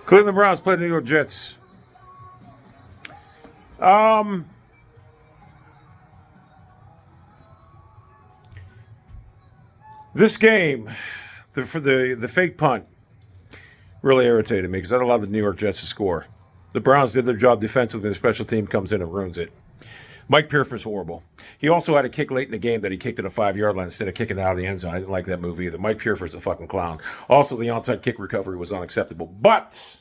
Cleveland Browns play the New York Jets. This game, for the fake punt, really irritated me because I don't allow the New York Jets to score. The Browns did their job defensively, and the special team comes in and ruins it. Mike Pearford's horrible. He also had a kick late in the game that he kicked at a 5-yard line instead of kicking it out of the end zone. I didn't like that move either. Mike Pearford's a fucking clown. Also, the onside kick recovery was unacceptable. But,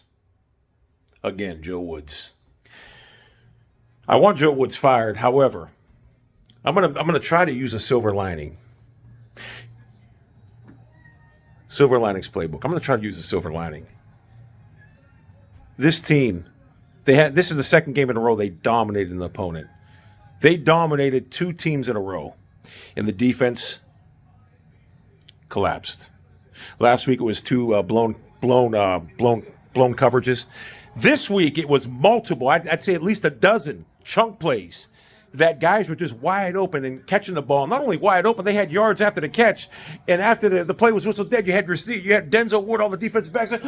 again, Joe Woods. I want Joe Woods fired. However, I'm gonna try to use a silver lining. Silver linings playbook. I'm gonna try to use a silver lining. This team, this is the second game in a row they dominated an opponent. They dominated 2 teams in a row, and the defense collapsed. Last week it was 2 blown coverages. This week it was multiple. I'd say at least a dozen chunk plays that guys were just wide open and catching the ball. Not only wide open, they had yards after the catch, and after the play was whistled dead, you had Denzel Ward, all the defensive backs saying,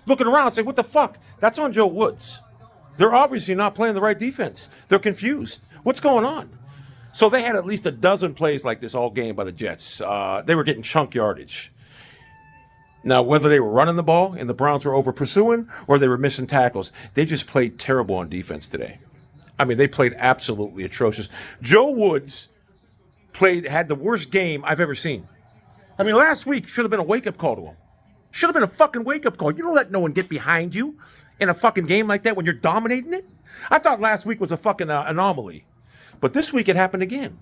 looking around saying, what the fuck? That's on Joe Woods. They're obviously not playing the right defense. They're confused. What's going on? So they had at least a dozen plays like this all game by the Jets. They were getting chunk yardage. Now, whether they were running the ball and the Browns were over pursuing or they were missing tackles, they just played terrible on defense today. I mean, they played absolutely atrocious. Joe Woods had the worst game I've ever seen. I mean, last week should have been a wake-up call to him. Should have been a fucking wake-up call. You don't let no one get behind you in a fucking game like that when you're dominating it. I thought last week was a fucking anomaly. But this week it happened again.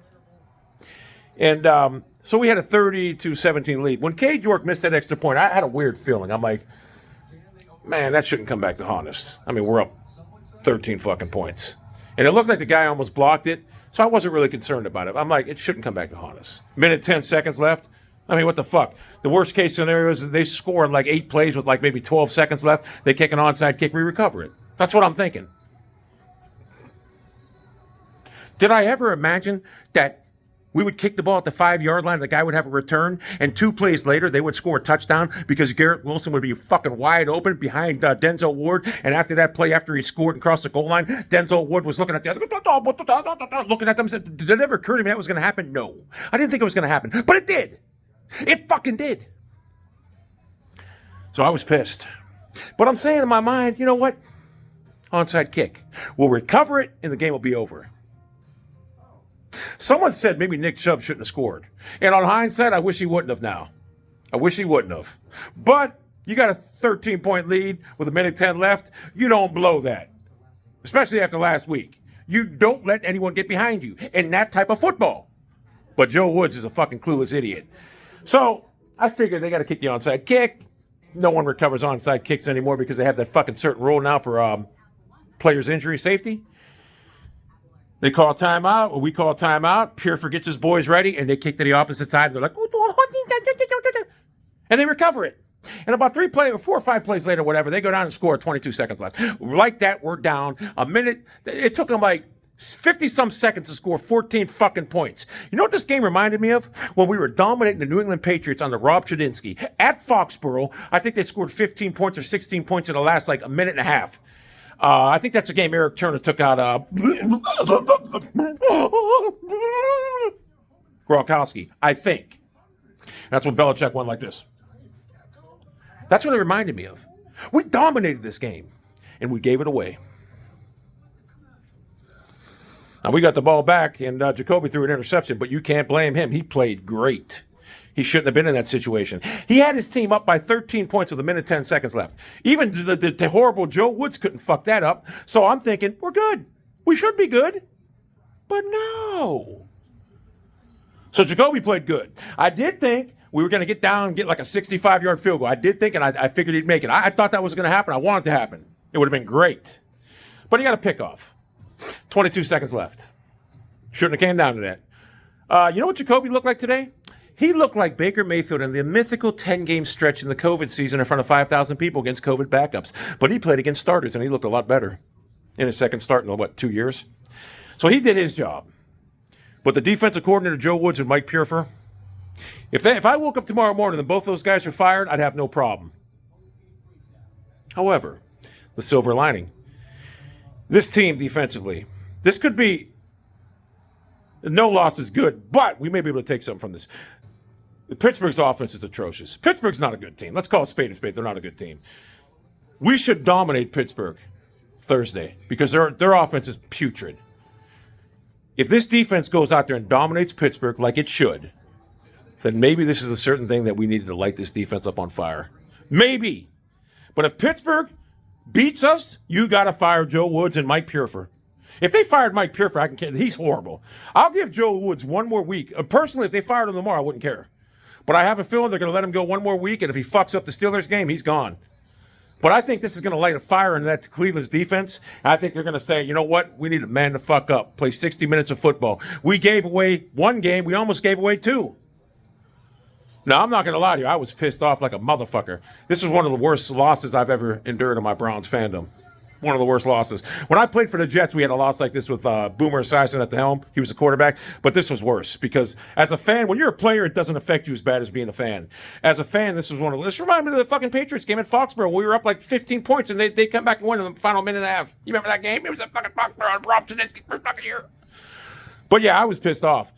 And so we had a 30-17 lead. When Cade York missed that extra point, I had a weird feeling. I'm like, man, that shouldn't come back to haunt us. I mean, we're up 13 fucking points. And it looked like the guy almost blocked it, so I wasn't really concerned about it. I'm like, it shouldn't come back to haunt us. Minute 10 seconds left. I mean, what the fuck? The worst case scenario is they score in like 8 plays with like maybe 12 seconds left. They kick an onside kick, we recover it. That's what I'm thinking. Did I ever imagine that we would kick the ball at the 5-yard line, the guy would have a return, and 2 plays later they would score a touchdown because Garrett Wilson would be fucking wide open behind Denzel Ward, and after that play, after he scored and crossed the goal line, Denzel Ward was looking at the other, looking at them and said, did it ever occur to me that was going to happen? No. I didn't think it was going to happen, but it did. It fucking did. So I was pissed. But I'm saying in my mind, you know what? Onside kick. We'll recover it and the game will be over. Someone said maybe Nick Chubb shouldn't have scored. And on hindsight, I wish he wouldn't have now. I wish he wouldn't have. But you got a 13-point lead with a minute 10 left. You don't blow that. Especially after last week. You don't let anyone get behind you in that type of football. But Joe Woods is a fucking clueless idiot. So I figured they got to kick the onside kick. No one recovers onside kicks anymore because they have that fucking certain rule now for players' injury safety. They call timeout, or we call timeout. Pearford gets his boys ready, and they kick to the opposite side. And they're like, and they recover it. And about 4 or 5 plays later, whatever, they go down and score 22 seconds left. Like that, we're down a minute. It took them like 50-some seconds to score 14 fucking points. You know what this game reminded me of? When we were dominating the New England Patriots under Rob Chudinski at Foxborough. I think they scored 15 points or 16 points in the last like a minute and a half. I think that's the game Eric Turner took out Gronkowski. I think. That's when Belichick went like this. That's what it reminded me of. We dominated this game, and we gave it away. Now, we got the ball back, and Jacoby threw an interception, but you can't blame him. He played great. He shouldn't have been in that situation. He had his team up by 13 points with a minute 10 seconds left. Even the horrible Joe Woods couldn't fuck that up. So I'm thinking, we're good. We should be good. But no. So Jacoby played good. I did think we were going to get down and get like a 65-yard field goal. I did think, and I figured he'd make it. I thought that was going to happen. I wanted it to happen. It would have been great. But he got a pickoff. 22 seconds left. Shouldn't have came down to that. You know what Jacoby looked like today? He looked like Baker Mayfield in the mythical 10-game stretch in the COVID season in front of 5,000 people against COVID backups. But he played against starters, and he looked a lot better in his second start in, 2 years? So he did his job. But the defensive coordinator, Joe Woods and Mike Pearford, if I woke up tomorrow morning and both those guys are fired, I'd have no problem. However, the silver lining, this team defensively, this could be, no loss is good, but we may be able to take something from this. Pittsburgh's offense is atrocious. Pittsburgh's not a good team. Let's call it spade a spade. They're not a good team. We should dominate Pittsburgh Thursday because their offense is putrid. If this defense goes out there and dominates Pittsburgh like it should, then maybe this is a certain thing that we needed to light this defense up on fire. Maybe. But if Pittsburgh beats us, you got to fire Joe Woods and Mike Purfer. If they fired Mike Purfer, he's horrible. I'll give Joe Woods one more week. Personally, if they fired him tomorrow, I wouldn't care. But I have a feeling they're going to let him go one more week, and if he fucks up the Steelers game, he's gone. But I think this is going to light a fire in that Cleveland's defense. I think they're going to say, you know what? We need a man to fuck up, play 60 minutes of football. We gave away one game. We almost gave away two. Now, I'm not going to lie to you. I was pissed off like a motherfucker. This is one of the worst losses I've ever endured in my Browns fandom. One of the worst losses. When I played for the Jets, we had a loss like this with Boomer Esiason at the helm. He was the quarterback. But this was worse because as a fan, when you're a player, it doesn't affect you as bad as being a fan. As a fan, this reminded me of the fucking Patriots game at Foxborough. We were up like 15 points, and they come back and win in the final minute and a half. You remember that game? It was at fucking Foxborough on Rob Chininsky for fucking year. But yeah, I was pissed off.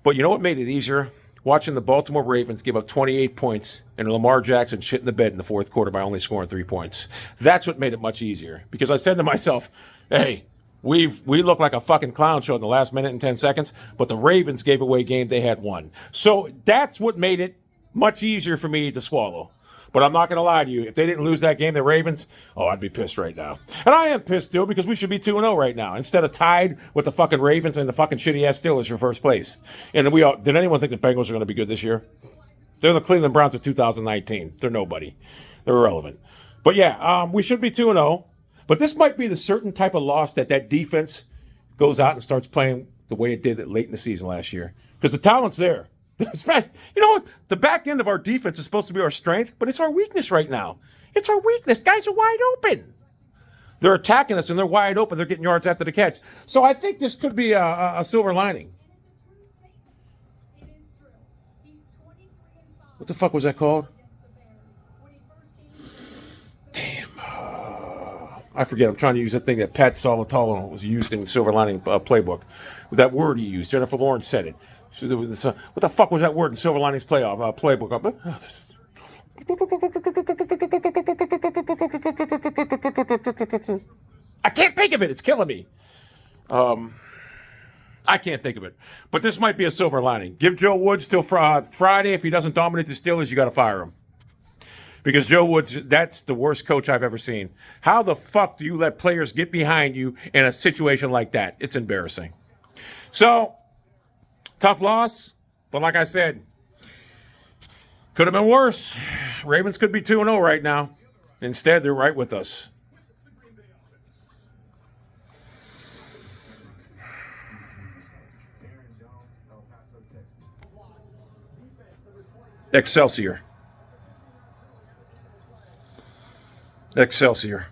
But you know what made it easier? Watching the Baltimore Ravens give up 28 points and Lamar Jackson shit in the bed in the fourth quarter by only scoring 3 points. That's what made it much easier. Because I said to myself, hey, we look like a fucking clown show in the last minute and 10 seconds, but the Ravens gave away a game they had won. So that's what made it much easier for me to swallow. But I'm not going to lie to you. If they didn't lose that game, the Ravens, I'd be pissed right now. And I am pissed, still, because we should be 2-0 right now instead of tied with the fucking Ravens and the fucking shitty-ass Steelers for first place. And did anyone think the Bengals are going to be good this year? They're the Cleveland Browns of 2019. They're nobody. They're irrelevant. But yeah, we should be 2-0. But this might be the certain type of loss that defense goes out and starts playing the way it did late in the season last year. Because the talent's there. You know what? The back end of our defense is supposed to be our strength, but it's our weakness right now. It's our weakness. Guys are wide open. They're attacking us, and they're wide open. They're getting yards after the catch. So I think this could be a silver lining. What the fuck was that called? Damn. I forget. I'm trying to use that thing that Pat Salatolo was used in the Silver Lining playbook. With that word he used. Jennifer Lawrence said it. What the fuck was that word in Silver Linings playbook? I can't think of it. It's killing me. I can't think of it. But this might be a silver lining. Give Joe Woods till Friday. If he doesn't dominate the Steelers, you got to fire him. Because Joe Woods, that's the worst coach I've ever seen. How the fuck do you let players get behind you in a situation like that? It's embarrassing. So, tough loss, but like I said, could have been worse. Ravens could be 2-0 right now. Instead, they're right with us. Excelsior. Excelsior.